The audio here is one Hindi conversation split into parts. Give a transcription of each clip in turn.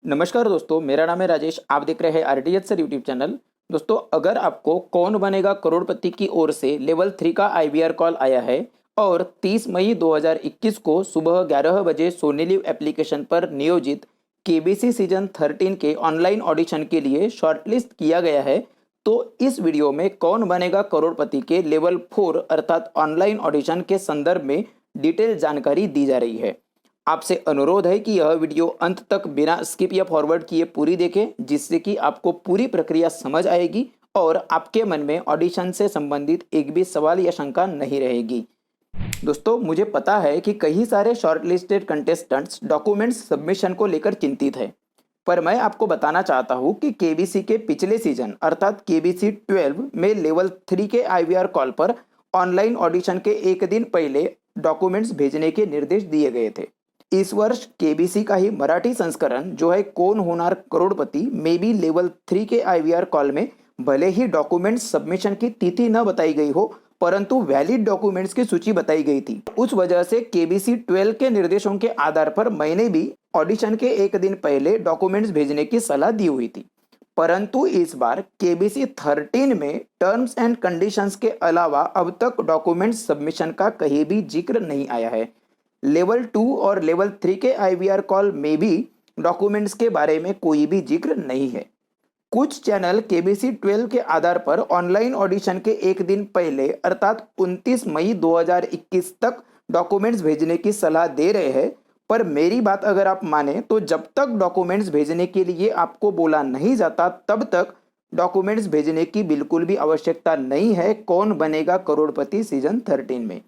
नमस्कार दोस्तों, मेरा नाम है राजेश। आप देख रहे हैं आरटीएच सर यूट्यूब चैनल। दोस्तों, अगर आपको कौन बनेगा करोड़पति की ओर से लेवल 3 का आईवीआर कॉल आया है और 30 मई 2021 को सुबह 11 बजे सोनी लिव एप्लीकेशन पर नियोजित केबीसी सीजन 13 के ऑनलाइन ऑडिशन के लिए शॉर्टलिस्ट किया गया है, तो इस वीडियो में कौन बनेगा करोड़पति के लेवल 4 अर्थात ऑनलाइन ऑडिशन के संदर्भ में डिटेल जानकारी दी जा रही है। आपसे अनुरोध है कि यह वीडियो अंत तक बिना स्किप या फॉरवर्ड किए पूरी देखें, जिससे कि आपको पूरी प्रक्रिया समझ आएगी और आपके मन में ऑडिशन से संबंधित एक भी सवाल या शंका नहीं रहेगी। दोस्तों, मुझे पता है कि कई सारे शॉर्टलिस्टेड कंटेस्टेंट्स डॉक्यूमेंट्स सबमिशन को लेकर चिंतित है, पर मैं आपको बताना चाहता हूं कि केबीसी के पिछले सीजन अर्थात केबीसी 12 में लेवल 3 के आईवीआर कॉल पर ऑनलाइन ऑडिशन के एक दिन पहले डॉक्यूमेंट्स भेजने के निर्देश दिए गए थे। इस वर्ष केबीसी का ही मराठी संस्करण जो है कौन होणार करोड़पति में भी लेवल 3 के आईवीआर कॉल में भले ही डॉक्यूमेंट सबमिशन की तिथि न बताई गई हो, परंतु वैलिड डॉक्यूमेंट्स की सूची बताई गई थी। उस वजह से केबीसी 12 के निर्देशों के आधार पर मैंने भी ऑडिशन के एक दिन पहले डॉक्यूमेंट्स भेजने की सलाह दी हुई थी। परंतु इस बार केबीसी 13 में टर्म्स एंड कंडीशंस के अलावा अब तक डॉक्यूमेंट सबमिशन का कहीं भी जिक्र नहीं आया है। लेवल 2 और लेवल 3 के आईवीआर कॉल में भी डॉक्यूमेंट्स के बारे में कोई भी जिक्र नहीं है। कुछ चैनल केबीसी 12 के आधार पर ऑनलाइन ऑडिशन के एक दिन पहले अर्थात 29 मई 2021 तक डॉक्यूमेंट्स भेजने की सलाह दे रहे हैं, पर मेरी बात अगर आप माने तो जब तक डॉक्यूमेंट्स भेजने के लिए आपको बोला नहीं जाता तब तक डॉक्यूमेंट्स भेजने की बिल्कुल भी आवश्यकता नहीं है कौन बनेगा करोड़पति सीजन 13 में।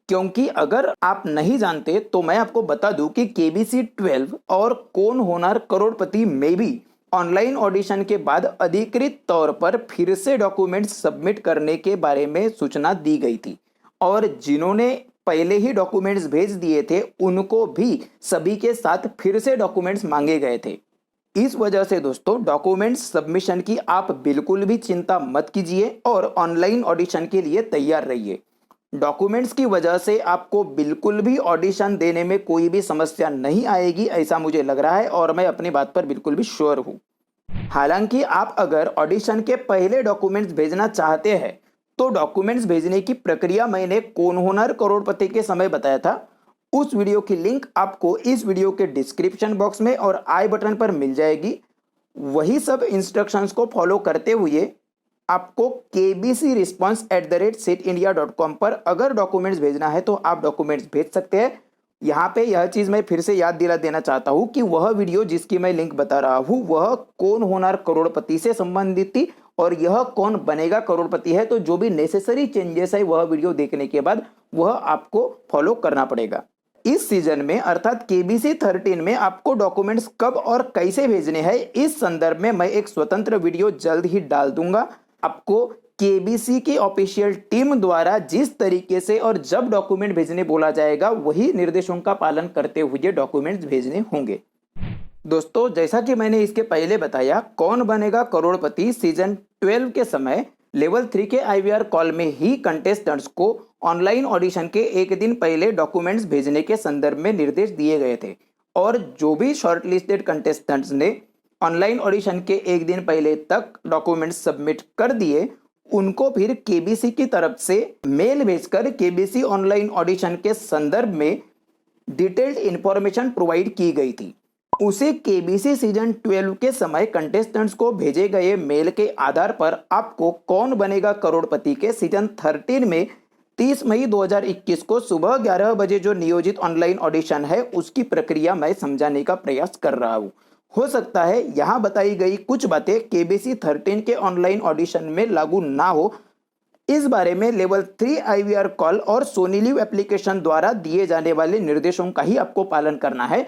क्योंकि अगर आप नहीं जानते तो मैं आपको बता दूं कि केबीसी 12 और कौन होणार करोड़पति में भी ऑनलाइन ऑडिशन के बाद अधिकृत तौर पर फिर से डॉक्यूमेंट्स सबमिट करने के बारे में सूचना दी गई थी और जिन्होंने पहले ही डॉक्यूमेंट्स भेज दिए थे उनको भी सभी के साथ फिर से डॉक्यूमेंट्स मांगे गए थे। इस वजह से दोस्तों, डॉक्यूमेंट्स सबमिशन की आप बिल्कुल भी चिंता मत कीजिए और ऑनलाइन ऑडिशन के लिए तैयार रहिए। डॉक्यूमेंट्स की वजह से आपको बिल्कुल भी ऑडिशन देने में कोई भी समस्या नहीं आएगी, ऐसा मुझे लग रहा है और मैं अपनी बात पर बिल्कुल भी श्योर हूं। हालांकि आप अगर ऑडिशन के पहले डॉक्यूमेंट्स भेजना चाहते हैं तो डॉक्यूमेंट्स भेजने की प्रक्रिया मैंने कौन होणार करोड़पति के समय बताया था। उस वीडियो की लिंक आपको इस वीडियो के डिस्क्रिप्शन बॉक्स में और आई बटन पर मिल जाएगी। वही सब इंस्ट्रक्शंस को फॉलो करते हुए आपको kbcresponse@setindia.com पर अगर डॉक्यूमेंट्स भेजना है तो आप डॉक्यूमेंट्स भेज सकते हैं। यहाँ पे यह चीज़ मैं फिर से याद दिला देना चाहता हूँ कि वह वीडियो जिसकी मैं लिंक बता रहा हूँ वह कौन होणार करोड़पति से संबंधित थी और यह कौन बनेगा करोड़पति है, तो जो भी नेसेसरी चेंजेस है वह वीडियो देखने के बाद वह आपको फॉलो करना पड़ेगा। इस सीजन में अर्थात केबीसी 13 में आपको डॉक्यूमेंट्स कब और कैसे भेजने हैं इस संदर्भ में मैं एक स्वतंत्र वीडियो जल्द ही डाल दूंगा। आपको केबीसी की ऑफिशियल टीम द्वारा जिस तरीके से और जब डॉक्यूमेंट भेजने बोला जाएगा वही निर्देशों का पालन करते हुए डॉक्यूमेंट्स भेजने होंगे। दोस्तों, जैसा कि मैंने इसके पहले बताया, कौन बनेगा करोड़पति सीजन 12 के समय लेवल 3 के आईवीआर कॉल में ही कंटेस्टेंट्स को ऑनलाइन ऑडिशन के एक दिन पहले डॉक्यूमेंट्स भेजने के संदर्भ में निर्देश दिए गए थे और जो भी शॉर्टलिस्टेड कंटेस्टेंट्स ने ऑनलाइन ऑडिशन के एक दिन पहले तक डॉक्यूमेंट्स सबमिट कर दिए उनको फिर केबीसी की तरफ से मेल भेजकर केबीसी ऑनलाइन ऑडिशन के संदर्भ में डिटेल्ड इंफॉर्मेशन प्रोवाइड की गई थी। उसे केबीसी सीजन 12 के समय कंटेस्टेंट्स को भेजे गए मेल के आधार पर आपको कौन बनेगा करोड़पति के सीजन 13 में 30 मई 2021 को सुबह 11 बजे जो नियोजित ऑनलाइन ऑडिशन है उसकी प्रक्रिया मैं समझाने का प्रयास कर रहा हूँ। हो सकता है यहाँ बताई गई कुछ बातें केबीसी 13 के ऑनलाइन ऑडिशन में लागू ना हो। इस बारे में लेवल 3 आईवीआर कॉल और सोनी लिव एप्लीकेशन द्वारा दिए जाने वाले निर्देशों का ही आपको पालन करना है।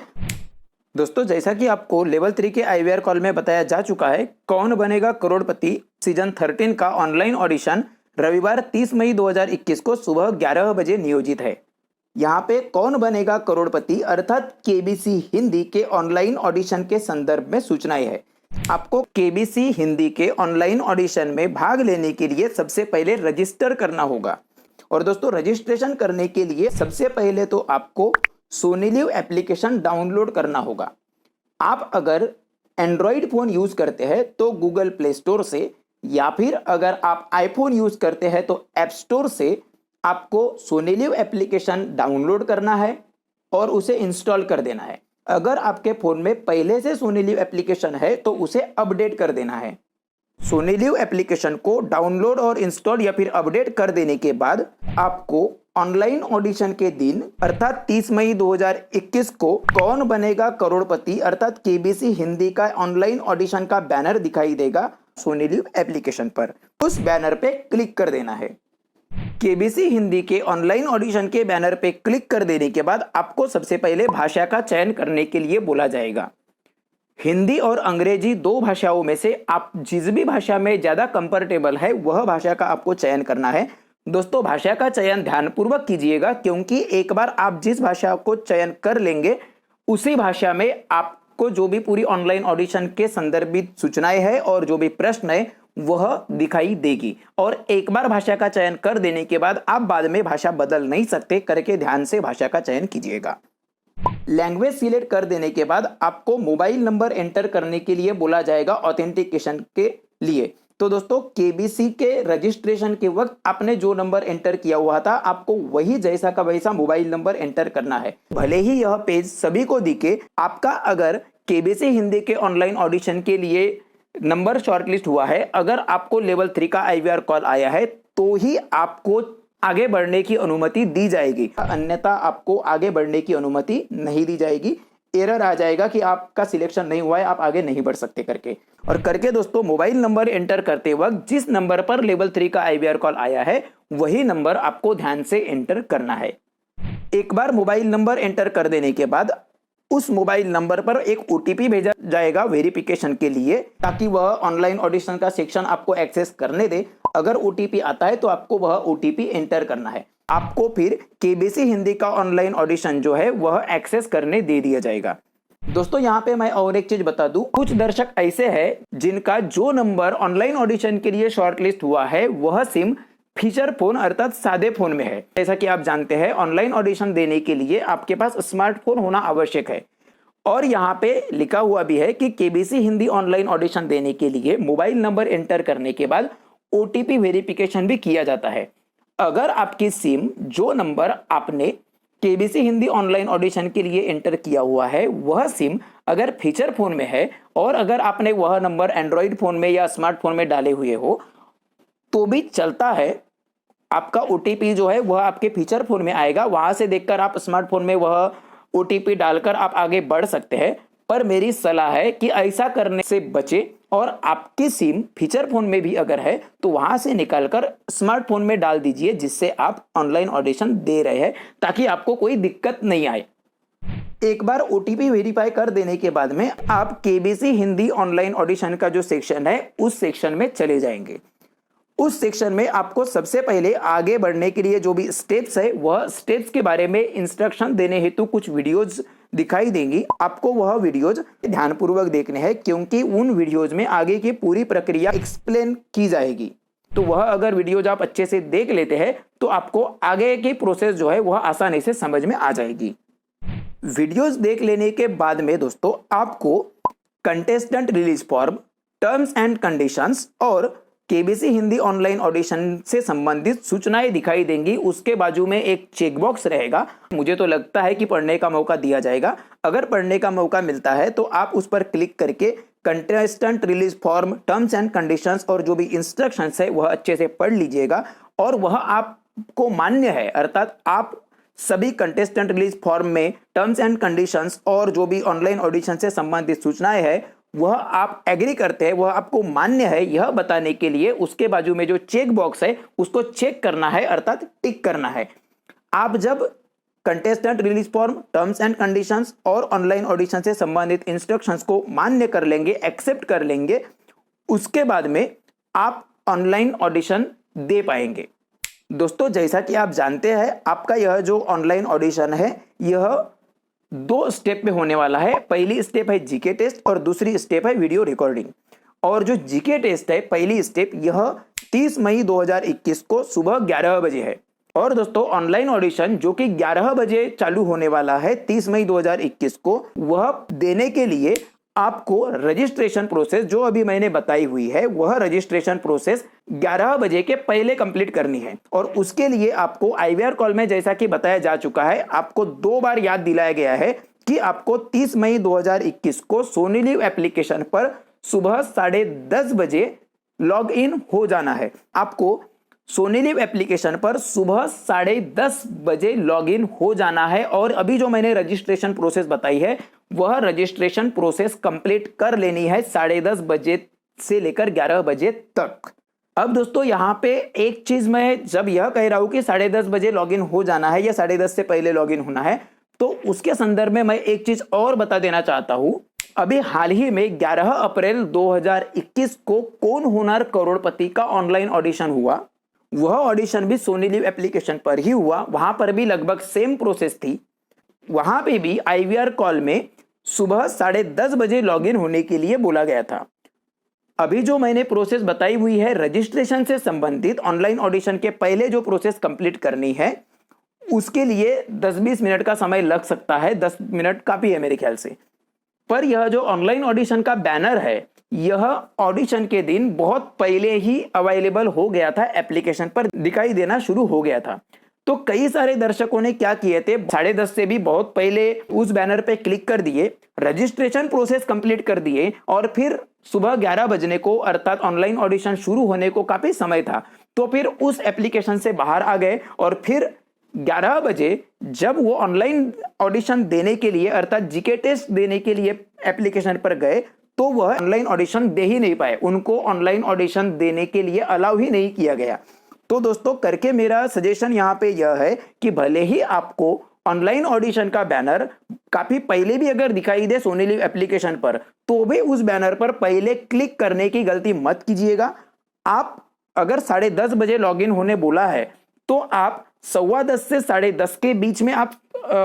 दोस्तों, जैसा कि आपको लेवल 3 के आईवीआर कॉल में बताया जा चुका है, कौन बनेगा करोड़पति सीजन 13 का ऑनलाइन ऑडिशन रविवार 30 मई 2021 को सुबह 11 बजे नियोजित है। यहाँ पे कौन बनेगा करोड़पति अर्थात केबीसी हिंदी के ऑनलाइन ऑडिशन के संदर्भ में सूचनाएं है। आपको केबीसी हिंदी के ऑनलाइन ऑडिशन में भाग लेने के लिए सबसे पहले रजिस्टर करना होगा और दोस्तों, रजिस्ट्रेशन करने के लिए सबसे पहले तो आपको सोनी लिव एप्लीकेशन डाउनलोड करना होगा। आप अगर एंड्रॉयड फ़ोन यूज़ करते हैं तो गूगल प्ले स्टोर से, या फिर अगर आप आईफोन यूज़ करते हैं तो ऐप स्टोर से आपको सोनीलिव एप्लीकेशन डाउनलोड करना है और उसे इंस्टॉल कर देना है। अगर आपके फ़ोन में पहले से सोनीलिव एप्लीकेशन है तो उसे अपडेट कर देना है। सोनीलिव एप्लीकेशन को डाउनलोड और इंस्टॉल या फिर अपडेट कर देने के बाद आपको ऑनलाइन ऑडिशन के दिन अर्थात 30 मई 2021 को कौन बनेगा करोड़पति अर्थात केबीसी हिंदी का ऑनलाइन ऑडिशन का बैनर दिखाई देगा सोनीलिव एप्लीकेशन पर। उस बैनर पे क्लिक कर देना है। केबीसी हिंदी के ऑनलाइन ऑडिशन के बैनर पे क्लिक कर देने के बाद आपको सबसे पहले भाषा का चयन करने के लिए बोला जाएगा। हिंदी और अंग्रेजी दो भाषाओं में से आप जिस भी भाषा में ज़्यादा कंफर्टेबल है वह भाषा का आपको चयन करना है। दोस्तों, भाषा का चयन ध्यानपूर्वक कीजिएगा, क्योंकि एक बार आप जिस भाषा को चयन कर लेंगे उसी भाषा में आपको जो भी पूरी ऑनलाइन ऑडिशन के संदर्भित सूचनाएं हैं और जो भी प्रश्न है वह दिखाई देगी। और एक बार भाषा का चयन कर देने के बाद आप बाद में भाषा बदल नहीं सकते, करके ध्यान से भाषा का चयन कीजिएगा। लैंग्वेज सिलेक्ट कर देने के बाद आपको मोबाइल नंबर एंटर करने के लिए बोला जाएगा ऑथेंटिकेशन के लिए। तो दोस्तों, केबीसी के रजिस्ट्रेशन के वक्त आपने जो नंबर एंटर किया हुआ था आपको वही जैसा का वैसा मोबाइल नंबर एंटर करना है। भले ही यह पेज सभी को दिखे, आपका अगर केबीसी हिंदी के ऑनलाइन ऑडिशन के लिए नंबर शॉर्टलिस्ट हुआ है, अगर आपको लेवल 3 का आईवीआर कॉल आया है तो ही आपको आगे बढ़ने की अनुमति दी जाएगी, अन्यथा आपको आगे बढ़ने की अनुमति नहीं दी जाएगी। एरर आ जाएगा कि आपका सिलेक्शन नहीं हुआ है, आप आगे नहीं बढ़ सकते करके दोस्तों, मोबाइल नंबर एंटर करते वक्त जिस नंबर पर लेवल 3 का आईवीआर कॉल आया है वही नंबर आपको ध्यान से एंटर करना है। एक बार मोबाइल नंबर एंटर कर देने के बाद उस मोबाइल नंबर पर एक ओटीपी भेजा जाएगा वेरिफिकेशन के लिए, ताकि वह ऑनलाइन ऑडिशन का सेक्शन आपको एक्सेस करने दे। अगर ओटीपी आता है तो आपको वह ओटीपी एंटर करना है। आपको फिर केबीसी हिंदी का ऑनलाइन ऑडिशन जो है वह एक्सेस करने दे दिया जाएगा। दोस्तों, यहाँ पे मैं और एक चीज बता दूं, कुछ दर्शक ऐसे हैं जिनका जो नंबर ऑनलाइन ऑडिशन के लिए शॉर्टलिस्ट हुआ है वह सिम फीचर फोन अर्थात सादे फोन में है। जैसा कि आप जानते हैं, ऑनलाइन ऑडिशन देने के लिए आपके पास स्मार्टफोन होना आवश्यक है। और यहाँ पे लिखा हुआ भी है कि केबीसी हिंदी ऑनलाइन ऑडिशन देने के लिए मोबाइल नंबर एंटर करने के बाद ओटीपी वेरिफिकेशन भी किया जाता है। अगर आपकी सिम जो नंबर आपने केबीसी हिंदी ऑनलाइन ऑडिशन के लिए एंटर किया हुआ है वह सिम अगर फीचर फोन में है और अगर आपने वह नंबर एंड्रॉयड फोन में या स्मार्टफोन में डाले हुए हो तो भी चलता है। आपका ओटीपी जो है वह आपके फीचर फोन में आएगा, वहां से देखकर आप स्मार्टफोन में वह ओटीपी डालकर आप आगे बढ़ सकते हैं। पर मेरी सलाह है कि ऐसा करने से बचे और आपकी सिम फीचर फोन में भी अगर है तो वहां से निकालकर स्मार्टफोन में डाल दीजिए, जिससे आप ऑनलाइन ऑडिशन दे रहे हैं, ताकि आपको कोई दिक्कत नहीं आए। एक बार ओटीपी वेरीफाई कर देने के बाद में आप केबीसी हिंदी ऑनलाइन ऑडिशन का जो सेक्शन है उस सेक्शन में चले जाएंगे। उस सेक्शन में आपको सबसे पहले आगे बढ़ने के लिए जो भी स्टेप्स है वह स्टेप्स के बारे में इंस्ट्रक्शन देने हेतु कुछ वीडियोज दिखाई देंगी। आपको वह वीडियोज ध्यानपूर्वक देखने हैं, क्योंकि उन वीडियोज में आगे की पूरी प्रक्रिया एक्सप्लेन की जाएगी। तो वह अगर वीडियोज आप अच्छे से देख लेते हैं तो आपको आगे की प्रोसेस जो है वह आसानी से समझ में आ जाएगी। वीडियोज देख लेने के बाद में दोस्तों आपको contestant release form, terms and conditions और केबीसी हिंदी ऑनलाइन ऑडिशन से संबंधित सूचनाएं दिखाई देंगी। उसके बाजू में एक चेकबॉक्स रहेगा। मुझे तो लगता है कि पढ़ने का मौका दिया जाएगा। अगर पढ़ने का मौका मिलता है तो आप उस पर क्लिक करके contestant release form, terms and conditions और जो भी इंस्ट्रक्शंस है वह अच्छे से पढ़ लीजिएगा और वह आपको मान्य है, अर्थात आप सभी कंटेस्टेंट रिलीज फॉर्म में टर्म्स एंड कंडीशंस और जो भी ऑनलाइन ऑडिशन से संबंधित सूचनाएं है वह आप एग्री करते हैं, वह आपको मान्य है, यह बताने के लिए उसके बाजू में जो चेक बॉक्स है उसको चेक करना है, अर्थात टिक करना है। आप जब contestant release form, terms and conditions और ऑनलाइन ऑडिशन से संबंधित इंस्ट्रक्शंस को मान्य कर लेंगे, एक्सेप्ट कर लेंगे, उसके बाद में आप ऑनलाइन ऑडिशन दे पाएंगे। दोस्तों, जैसा कि आप जानते हैं, आपका यह जो ऑनलाइन ऑडिशन है यह 2 स्टेप में होने वाला है। पहली स्टेप है जीके टेस्ट और दूसरी स्टेप है वीडियो रिकॉर्डिंग। और जो जीके टेस्ट है, पहली स्टेप, यह 30 मई 2021 को सुबह 11 बजे है। और दोस्तों, ऑनलाइन ऑडिशन जो कि 11 बजे चालू होने वाला है 30 मई 2021 को, वह देने के लिए आपको रजिस्ट्रेशन प्रोसेस जो अभी मैंने बताई हुई है वह रजिस्ट्रेशन प्रोसेस 11 बजे के पहले कंप्लीट करनी है। और उसके लिए आपको आईवीआर कॉल में जैसा कि बताया जा चुका है, आपको 2 बार याद दिलाया गया है कि आपको 30 मई 2021 को सोनीलिव एप्लीकेशन पर सुबह 10:30 बजे लॉग इन हो जाना है। आपको सोनीलिव एप्लीकेशन पर सुबह 10:30 बजे लॉग इन हो जाना है। और अभी जो मैंने रजिस्ट्रेशन प्रोसेस बताई है वह रजिस्ट्रेशन प्रोसेस कंप्लीट कर लेनी है 10:30 बजे से लेकर 11 बजे तक। अब दोस्तों यहां पे एक चीज मैं जब यह कह रहा हूं कि 10:30 बजे लॉग इन हो जाना है या 10:30 से पहले लॉग इन होना है, तो उसके संदर्भ में मैं एक चीज और बता देना चाहता हूं। अभी हाल ही में 11 अप्रैल 2021 को कौन होनार करोड़पति का ऑनलाइन ऑडिशन हुआ। वह ऑडिशन भी सोनीलिव एप्लीकेशन पर ही हुआ। वहां पर भी लगभग सेम प्रोसेस थी। वहां पे भी आईवीआर कॉल में सुबह 10:30 बजे लॉगिन होने के लिए बोला गया था। अभी जो मैंने प्रोसेस बताई हुई है रजिस्ट्रेशन से संबंधित ऑनलाइन ऑडिशन के पहले जो प्रोसेस कंप्लीट करनी है उसके लिए 10-20 मिनट का समय लग सकता है। 10 मिनट काफी है मेरे ख्याल से। पर यह जो ऑनलाइन ऑडिशन का बैनर है यह ऑडिशन के दिन बहुत पहले ही अवेलेबल हो गया था, एप्लीकेशन पर दिखाई देना शुरू हो गया था। तो कई सारे दर्शकों ने क्या किए थे, 10:30 से भी बहुत पहले उस बैनर पे क्लिक कर दिए, रजिस्ट्रेशन प्रोसेस कंप्लीट कर दिए और फिर सुबह 11 बजने को अर्थात ऑनलाइन ऑडिशन शुरू होने को काफी समय था, तो फिर उस एप्लीकेशन से बाहर आ गए और फिर 11 बजे जब वो ऑनलाइन ऑडिशन देने के लिए अर्थात जीके टेस्ट देने के लिए एप्लीकेशन पर गए तो वह ऑनलाइन ऑडिशन दे ही नहीं पाए। उनको ऑनलाइन ऑडिशन देने के लिए अलाउ ही नहीं किया गया। तो दोस्तों करके मेरा सजेशन यहां पे यह है कि भले ही आपको ऑनलाइन ऑडिशन का बैनर काफी पहले भी अगर दिखाई दे सोनीलिव एप्लीकेशन पर, तो भी उस बैनर पर पहले क्लिक करने की गलती मत कीजिएगा। आप अगर 10:30 बजे लॉगिन होने बोला है तो आप 10:15 से 10:30 के बीच में आप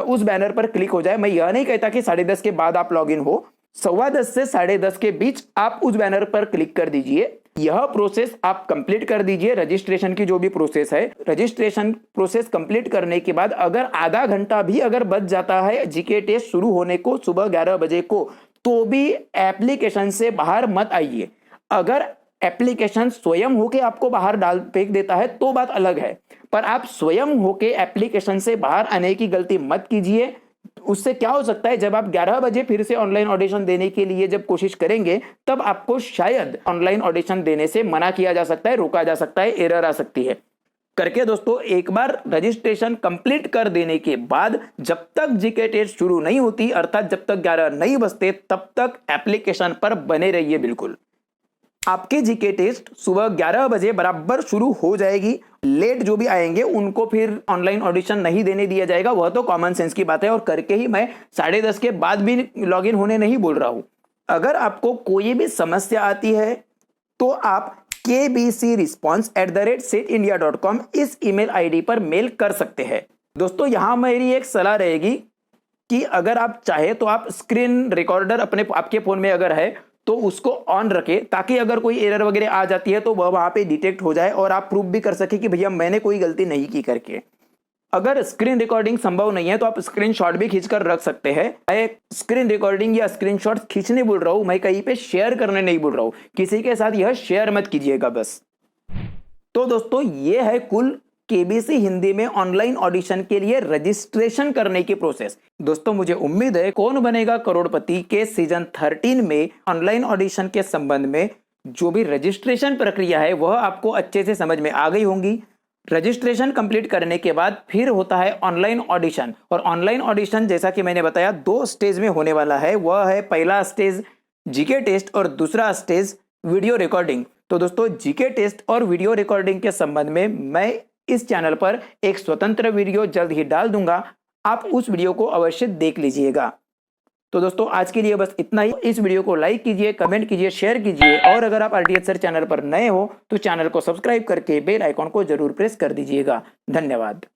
उस बैनर पर क्लिक हो जाए। मैं यह नहीं कहता कि 10:30 के बाद आप लॉगिन हो, 10:15 से 10:30 के बीच आप उस बैनर पर क्लिक कर दीजिए। यह प्रोसेस आप कंप्लीट कर दीजिए। रजिस्ट्रेशन की जो भी प्रोसेस है, रजिस्ट्रेशन प्रोसेस कंप्लीट करने के बाद अगर आधा घंटा भी अगर बच जाता है जीके टेस्ट शुरू होने को सुबह 11 बजे को, तो भी एप्लीकेशन से बाहर मत आइए। अगर एप्लीकेशन स्वयं होके आपको बाहर डाल फेंक देता है तो बात अलग है, पर आप स्वयं होके एप्लीकेशन से बाहर आने की गलती मत कीजिए। उससे क्या हो सकता है, जब आप 11 बजे फिर से ऑनलाइन ऑडिशन देने के लिए जब कोशिश करेंगे तब आपको शायद ऑनलाइन ऑडिशन देने से मना किया जा सकता है, रोका जा सकता है, एरर आ सकती है। करके दोस्तों एक बार रजिस्ट्रेशन कंप्लीट कर देने के बाद जब तक जीके टेस्ट शुरू नहीं होती अर्थात जब तक 11 नहीं बजते तब तक एप्लीकेशन पर बने रहिए। बिल्कुल आपके जीके टेस्ट सुबह 11 बजे बराबर शुरू हो जाएगी। लेट जो भी आएंगे उनको फिर ऑनलाइन ऑडिशन नहीं देने दिया जाएगा, वह तो कॉमन सेंस की बात है। और करके ही मैं 10:30 के बाद भी लॉगिन होने नहीं बोल रहा हूं। अगर आपको कोई भी समस्या आती है तो आप kbcresponse@setindia.com इस ईमेल आईडी पर मेल कर सकते हैं। दोस्तों यहां मेरी एक सलाह रहेगी कि अगर आप चाहे तो आप स्क्रीन रिकॉर्डर आपके फोन में अगर है तो उसको ऑन रखें, ताकि अगर कोई एरर वगैरह आ जाती है तो वह वहां पे डिटेक्ट हो जाए और आप प्रूफ भी कर सके कि भैया मैंने कोई गलती नहीं की करके। अगर स्क्रीन रिकॉर्डिंग संभव नहीं है तो आप स्क्रीनशॉट भी खींचकर रख सकते हैं। मैं स्क्रीन रिकॉर्डिंग या स्क्रीनशॉट खींचने बोल रहा हूं, मैं कहीं पे शेयर करने नहीं बोल रहा हूं। किसी के साथ यह शेयर मत कीजिएगा बस। तो दोस्तों ये है कुल केबीसी हिंदी में ऑनलाइन ऑडिशन के लिए रजिस्ट्रेशन करने की प्रोसेस। दोस्तों मुझे उम्मीद है कौन बनेगा करोड़पति के सीजन 13 में ऑनलाइन ऑडिशन के संबंध में जो भी रजिस्ट्रेशन प्रक्रिया है वह आपको अच्छे से समझ में आ गई होंगी। रजिस्ट्रेशन कंप्लीट करने के बाद फिर होता है ऑनलाइन ऑडिशन, और ऑनलाइन ऑडिशन जैसा कि मैंने बताया 2 स्टेज में होने वाला है। वह है पहला स्टेज जीके टेस्ट और दूसरा स्टेज वीडियो रिकॉर्डिंग। तो दोस्तों जीके टेस्ट और वीडियो रिकॉर्डिंग के संबंध में मैं इस चैनल पर एक स्वतंत्र वीडियो जल्द ही डाल दूंगा, आप उस वीडियो को अवश्य देख लीजिएगा। तो दोस्तों आज के लिए बस इतना ही। इस वीडियो को लाइक कीजिए, कमेंट कीजिए, शेयर कीजिए, और अगर आप आरटीएच सर चैनल पर नए हो तो चैनल को सब्सक्राइब करके बेल आइकॉन को जरूर प्रेस कर दीजिएगा। धन्यवाद।